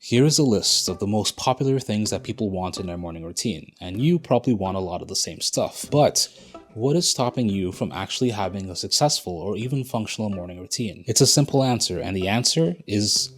Here is a list of the most popular things that people want in their morning routine, and you probably want a lot of the same stuff. But what is stopping you from actually having a successful or even functional morning routine? It's a simple answer, and the answer is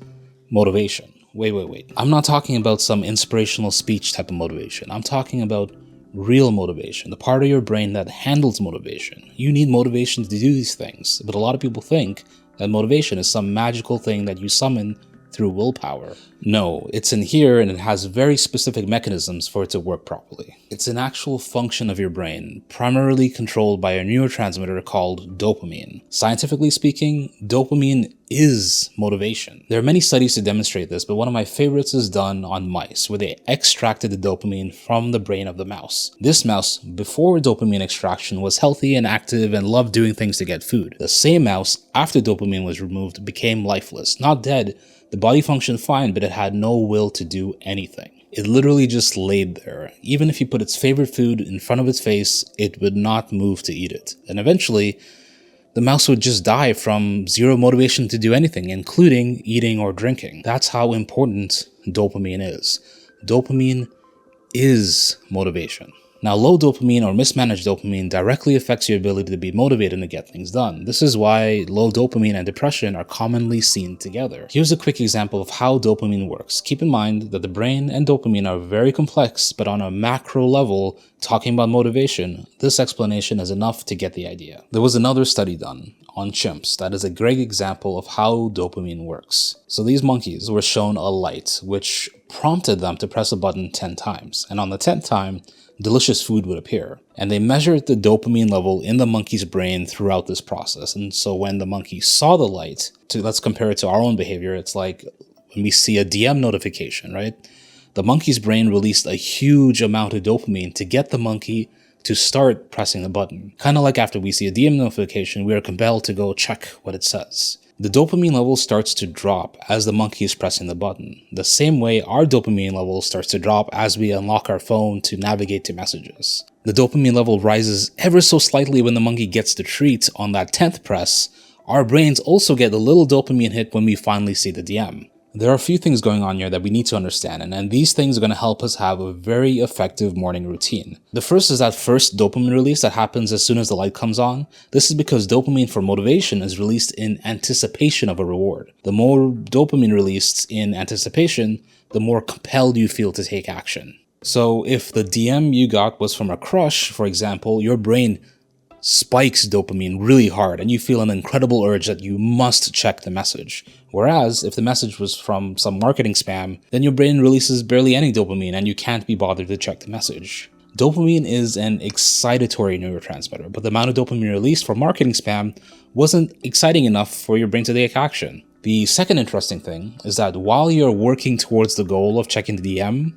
motivation. Wait. I'm not talking about some inspirational speech type of motivation. I'm talking about real motivation, the part of your brain that handles motivation. You need motivation to do these things, but a lot of people think that motivation is some magical thing that you summon through willpower. No, it's in here and it has very specific mechanisms for it to work properly. It's an actual function of your brain, primarily controlled by a neurotransmitter called dopamine. Scientifically speaking, dopamine is motivation. There are many studies to demonstrate this, but one of my favorites is done on mice, where they extracted the dopamine from the brain of the mouse. This mouse, before dopamine extraction, was healthy and active and loved doing things to get food. The same mouse, after dopamine was removed, became lifeless, not dead. The body functioned fine, but it had no will to do anything. It literally just laid there. Even if you put its favorite food in front of its face, it would not move to eat it. And eventually, the mouse would just die from zero motivation to do anything, including eating or drinking. That's how important dopamine is. Dopamine is motivation. Now, low dopamine or mismanaged dopamine directly affects your ability to be motivated and to get things done. This is why low dopamine and depression are commonly seen together. Here's a quick example of how dopamine works. Keep in mind that the brain and dopamine are very complex, but on a macro level, talking about motivation, this explanation is enough to get the idea. There was another study done on chimps that is a great example of how dopamine works. So these monkeys were shown a light, which prompted them to press a button 10 times. And on the 10th time, delicious food would appear. And they measured the dopamine level in the monkey's brain throughout this process. And so when the monkey saw the light, let's compare it to our own behavior, it's like when we see a DM notification, right? The monkey's brain released a huge amount of dopamine to get the monkey to start pressing the button. Kind of like after we see a DM notification, we are compelled to go check what it says. The dopamine level starts to drop as the monkey is pressing the button. The same way our dopamine level starts to drop as we unlock our phone to navigate to messages. The dopamine level rises ever so slightly when the monkey gets the treat on that 10th press. Our brains also get a little dopamine hit when we finally see the DM. There are a few things going on here that we need to understand, and these things are going to help us have a very effective morning routine. The first is that first dopamine release that happens as soon as the light comes on. This is because dopamine for motivation is released in anticipation of a reward. The more dopamine released in anticipation, the more compelled you feel to take action. So if the DM you got was from a crush, for example, your brain spikes dopamine really hard and you feel an incredible urge that you must check the message. Whereas if the message was from some marketing spam, then your brain releases barely any dopamine and you can't be bothered to check the message. Dopamine is an excitatory neurotransmitter, but the amount of dopamine released for marketing spam wasn't exciting enough for your brain to take action. The second interesting thing is that while you're working towards the goal of checking the DM,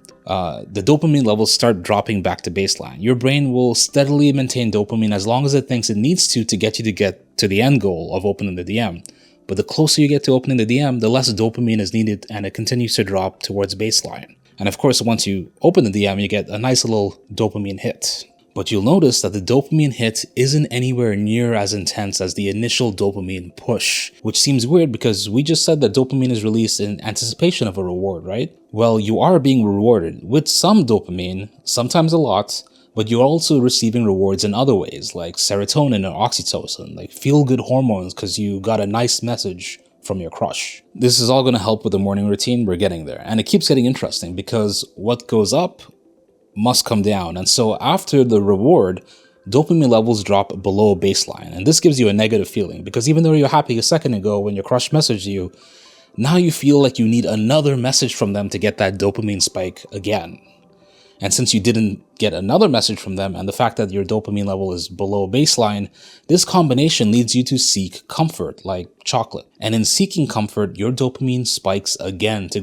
the dopamine levels start dropping back to baseline. Your brain will steadily maintain dopamine as long as it thinks it needs to get you to get to the end goal of opening the DM. But the closer you get to opening the DM, the less dopamine is needed and it continues to drop towards baseline. And of course, once you open the DM, you get a nice little dopamine hit. But you'll notice that the dopamine hit isn't anywhere near as intense as the initial dopamine push, which seems weird because we just said that dopamine is released in anticipation of a reward, right? Well, you are being rewarded with some dopamine, sometimes a lot, but you're also receiving rewards in other ways, like serotonin or oxytocin, like feel-good hormones because you got a nice message from your crush. This is all going to help with the morning routine. We're getting there. And it keeps getting interesting because what goes up must come down. And so after the reward, dopamine levels drop below baseline. And this gives you a negative feeling because even though you're happy a second ago when your crush messaged you, now you feel like you need another message from them to get that dopamine spike again. And since you didn't get another message from them and the fact that your dopamine level is below baseline, this combination leads you to seek comfort, like chocolate. And in seeking comfort, your dopamine spikes again to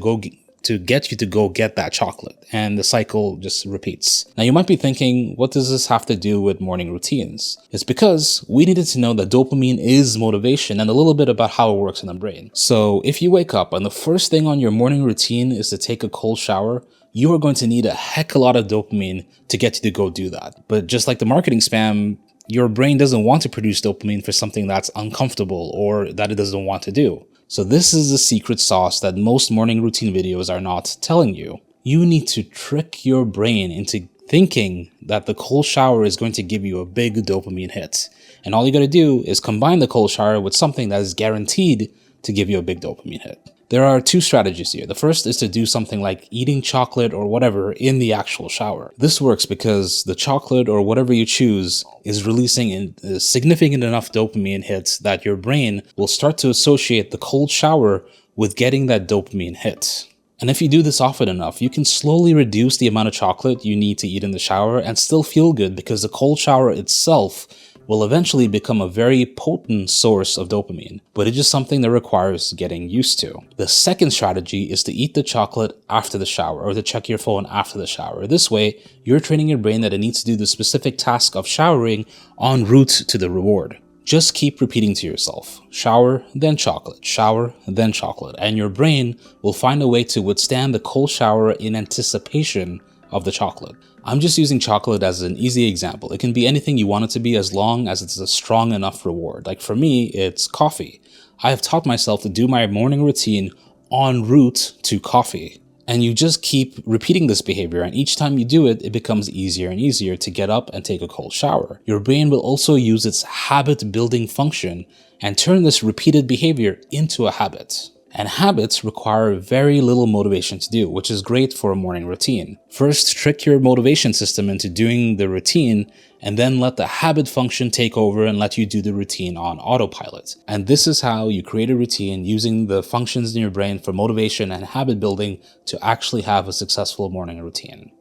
get you to go get that chocolate. And the cycle just repeats. Now you might be thinking, what does this have to do with morning routines? It's because we needed to know that dopamine is motivation and a little bit about how it works in the brain. So if you wake up and the first thing on your morning routine is to take a cold shower, you are going to need a heck of a lot of dopamine to get you to go do that. But just like the marketing spam, your brain doesn't want to produce dopamine for something that's uncomfortable or that it doesn't want to do. So this is the secret sauce that most morning routine videos are not telling you. You need to trick your brain into thinking that the cold shower is going to give you a big dopamine hit. And all you gotta do is combine the cold shower with something that is guaranteed to give you a big dopamine hit. There are two strategies here. The first is to do something like eating chocolate or whatever in the actual shower. This works because the chocolate or whatever you choose is releasing a significant enough dopamine hits that your brain will start to associate the cold shower with getting that dopamine hit. And if you do this often enough, you can slowly reduce the amount of chocolate you need to eat in the shower and still feel good because the cold shower itself will eventually become a very potent source of dopamine, but it's just something that requires getting used to. The second strategy is to eat the chocolate after the shower or to check your phone after the shower. This way, you're training your brain that it needs to do the specific task of showering en route to the reward. Just keep repeating to yourself, shower, then chocolate, shower, then chocolate, and your brain will find a way to withstand the cold shower in anticipation of the chocolate. I'm just using chocolate as an easy example. It can be anything you want it to be as long as it's a strong enough reward. Like for me, it's coffee. I have taught myself to do my morning routine en route to coffee. And you just keep repeating this behavior, and each time you do it, it becomes easier and easier to get up and take a cold shower. Your brain will also use its habit building function and turn this repeated behavior into a habit. And habits require very little motivation to do, which is great for a morning routine. First, trick your motivation system into doing the routine, and then let the habit function take over and let you do the routine on autopilot. And this is how you create a routine using the functions in your brain for motivation and habit building to actually have a successful morning routine.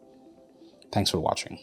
Thanks for watching.